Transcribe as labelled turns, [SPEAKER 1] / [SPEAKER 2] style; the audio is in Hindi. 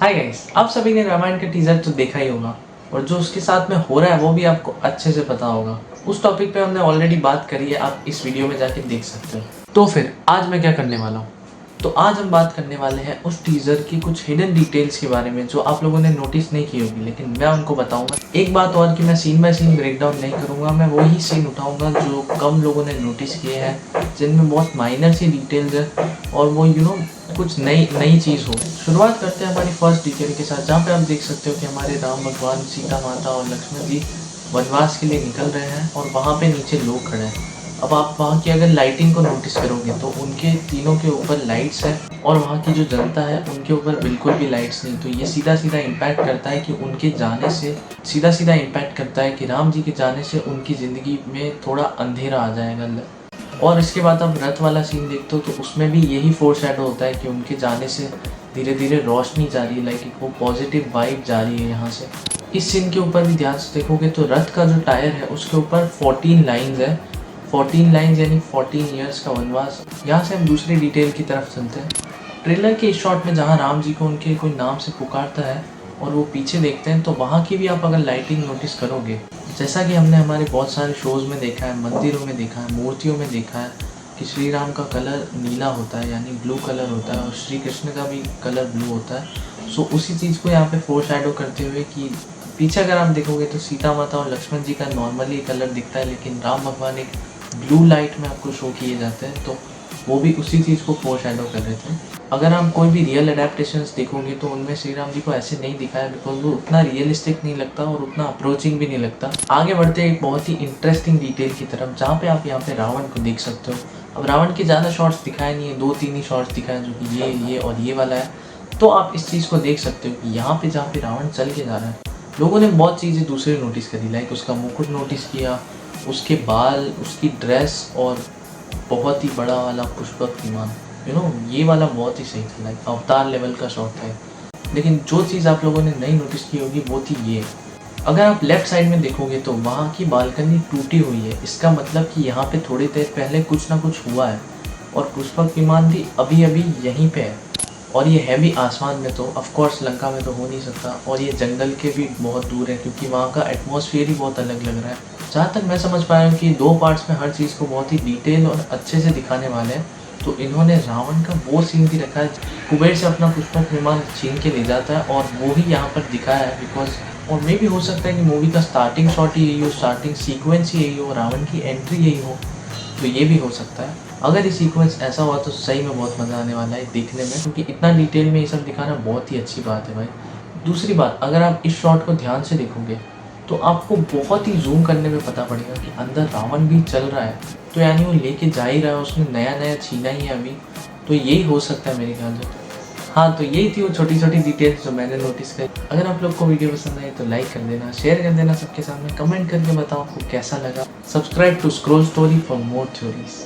[SPEAKER 1] हाय गाइस, आप सभी ने रामायण का टीजर तो देखा ही होगा और जो उसके साथ में हो रहा है वो भी आपको अच्छे से पता होगा। उस टॉपिक पे हमने ऑलरेडी बात करी है, आप इस वीडियो में जाके देख सकते हो। तो फिर आज मैं क्या करने वाला हूँ, तो आज हम बात करने वाले हैं उस टीजर की कुछ हिडन डिटेल्स के बारे में जो आप लोगों ने नोटिस नहीं की होगी, लेकिन मैं उनको बताऊंगा। एक बात और कि मैं सीन बाय सीन ब्रेकडाउन नहीं करूंगा, मैं वही सीन उठाऊंगा जो कम लोगों ने नोटिस किए हैं, जिनमें बहुत माइनर सी डिटेल्स है और वो कुछ नई चीज़ हो। शुरुआत करते हैं हमारी फर्स्ट डिटेल के साथ, जहाँ पे आप देख सकते हो कि हमारे राम भगवान, सीता माता और लक्ष्मण जी वनवास के लिए निकल रहे हैं और वहाँ पे नीचे लोग खड़े हैं। अब आप वहाँ की अगर लाइटिंग को नोटिस करोगे तो उनके तीनों के ऊपर लाइट्स है और वहाँ की जो जनता है उनके ऊपर बिल्कुल भी लाइट्स नहीं। तो ये सीधा सीधा इम्पैक्ट करता है कि उनके जाने से सीधा इम्पैक्ट करता है कि राम जी के जाने से उनकी ज़िंदगी में थोड़ा अंधेरा आ जाएगा। और इसके बाद आप रथ वाला सीन देखते हो तो उसमें भी यही फोरशैडो होता है कि उनके जाने से धीरे धीरे रोशनी जा रही है, लाइक वो पॉजिटिव वाइब जा रही है यहाँ से। इस सीन के ऊपर भी ध्यान से देखोगे तो रथ का जो टायर है उसके ऊपर 14 लाइन्स है। 14 लाइन्स यानी 14 ईयर्स का वनवास। यहाँ से हम दूसरी डिटेल की तरफ चलते हैं। ट्रेलर के इस शॉट में जहाँ राम जी को उनके कोई नाम से पुकारता है और वो पीछे देखते हैं तो वहाँ की भी आप अगर लाइटिंग नोटिस करोगे, जैसा कि हमने हमारे बहुत सारे शोज़ में देखा है, मंदिरों में देखा है, मूर्तियों में देखा है कि श्री राम का कलर नीला होता है यानी ब्लू कलर होता है और श्री कृष्ण का भी कलर ब्लू होता है। सो उसी चीज़ को यहाँ पे फोरशैडो करते हुए कि पीछे अगर आप देखोगे तो सीता माता और लक्ष्मण जी का नॉर्मली कलर दिखता है, लेकिन राम भगवान एक ब्लू लाइट में आपको शो किए जाते हैं, तो वो भी उसी चीज़ को फोरशैडो कर रहे थे। अगर आप कोई भी रियल अडेप्टेशंस देखोगे तो उनमें श्री राम जी को ऐसे नहीं दिखाया, बिकॉज वो उतना रियलिस्टिक नहीं लगता और उतना अप्रोचिंग भी नहीं लगता। आगे बढ़ते हैं एक बहुत ही इंटरेस्टिंग डिटेल की तरफ, जहाँ पे आप यहाँ पे रावण को देख सकते हो। अब रावण के ज़्यादा शॉट्स दिखाए नहीं है, 2-3 ही शॉट्स दिखाए जो कि ये और ये वाला है। तो आप इस चीज़ को देख सकते हो कि यहाँ पे जहाँ पे रावण चल के जा रहा है, लोगों ने बहुत चीज़ें दूसरी नोटिस करी, लाइक उसका मुकुट नोटिस किया, उसके बाल, उसकी ड्रेस और बहुत ही बड़ा वाला पुष्पक विमान। ये वाला बहुत ही सही था, लाइक अवतार लेवल का शॉट है। लेकिन जो चीज़ आप लोगों ने नहीं नोटिस की होगी वो थी ये। अगर आप लेफ्ट साइड में देखोगे तो वहाँ की बालकनी टूटी हुई है। इसका मतलब कि यहाँ पे थोड़ी देर पहले कुछ ना कुछ हुआ है और पुष्पक विमान भी अभी अभी यहीं पे है और ये है भी आसमान में, तो ऑफकोर्स लंका में तो हो नहीं सकता और ये जंगल के भी बहुत दूर है क्योंकि वहाँ का एटमॉस्फेयर ही बहुत अलग लग रहा है। जहाँ तक मैं समझ पाया हूँ कि 2 पार्ट्स में हर चीज़ को बहुत ही डिटेल और अच्छे से दिखाने वाले हैं, तो इन्होंने रावण का वो सीन भी रखा है कुबेर से अपना पुष्पक विमान छीन के ले जाता है और वो ही यहाँ पर दिखाया है। बिकॉज और मे भी हो सकता है कि मूवी का स्टार्टिंग शॉट ही यही हो, स्टार्टिंग सीक्वेंस ही यही हो, रावण की एंट्री यही हो, तो ये भी हो सकता है। अगर ये सीक्वेंस ऐसा हुआ तो सही में बहुत मज़ा आने वाला है देखने में, क्योंकि इतना डिटेल में ये सब दिखाना बहुत ही अच्छी बात है भाई। दूसरी बात, अगर आप इस शॉट को ध्यान से देखोगे तो आपको बहुत ही जूम करने में पता पड़ेगा कि अंदर रावण भी चल रहा है, तो यानी वो लेके जा ही रहा है, उसने नया छीना ही है अभी, तो यही हो सकता है मेरे ख्याल से। हाँ, तो यही थी वो छोटी छोटी डिटेल्स जो मैंने नोटिस करी। अगर आप लोग को वीडियो पसंद आई तो लाइक कर देना, शेयर कर देना सबके सामने, कमेंट करके बताओ आपको कैसा लगा। Subscribe to scroll story for more theories.